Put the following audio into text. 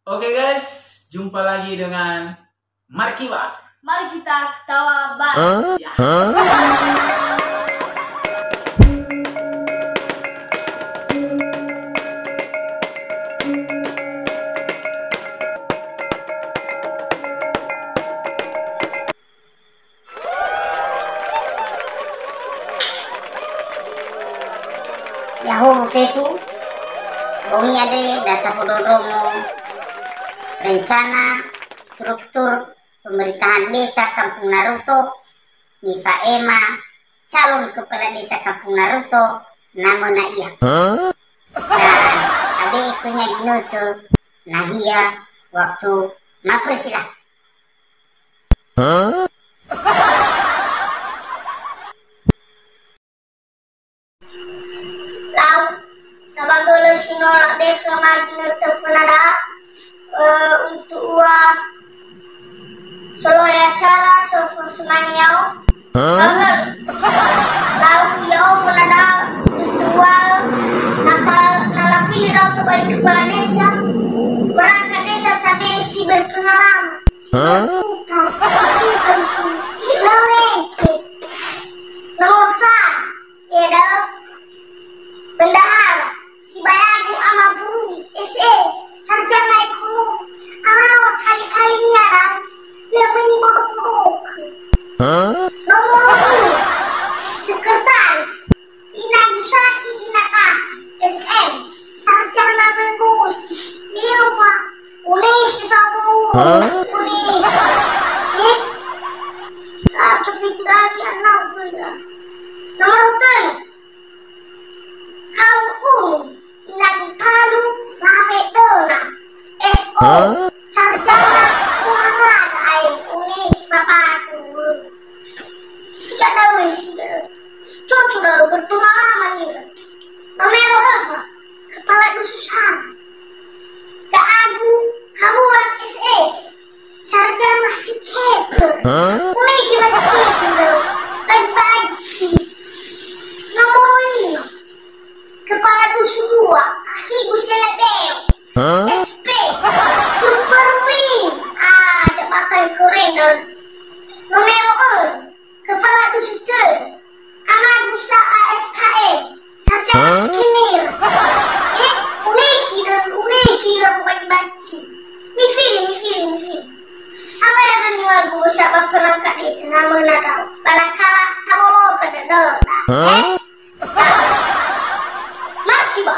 Oke guys, jumpa lagi dengan Markiwa. Mari kita ketawa bareng. Ya. Yahoo Fefu, Bongi Ade, Data Pododromo, rencana struktur pemerintahan desa Kampung Naruto, Mifa Ema, calon kepala desa Kampung Naruto, namanya iya. Dan abe ikunya ginutu, nahia waktu mapersilah. Lau, sabagolo sinolak beka magino tefunada untuk solo acara sofo sumaniau. Sagal, lau yau funada untuk nakal nalafili rau balik kepala desa. Perangkat desa tabensi berpengalaman. Nomor satu, ya Bendahara si Bayagu ama Burundi SE sarjana ekonomi awal kali-kalinya dan dia menyibuk-buk. Nomor 2 sekretaris Inagusahi Inakah SM sarjana negosi Milva Unehi Famu Unehi tapi dari anak gue. Nomor 3 Nagtalu Labe Dona SO sarjana olahraga ay unih papaku siya daw siya cucu daw berpengalaman nila Romero Eva kepala dususan Kaagu Kabulan SS sarjana skater unih skater daw bagi-bagi nomor 5 Kepala Dusun 2, Ibu Selebeo, SP, Super Wing, jabatan keren dan Romero Kepala Dusun 3, Amagusa ASKM, sarjana kimia, unehi dan bagi-bagi. Mifili. Apa yang tadi lagu sahabat perangkat desa nama nadau, balakala tabolo pada dota, Markiwa.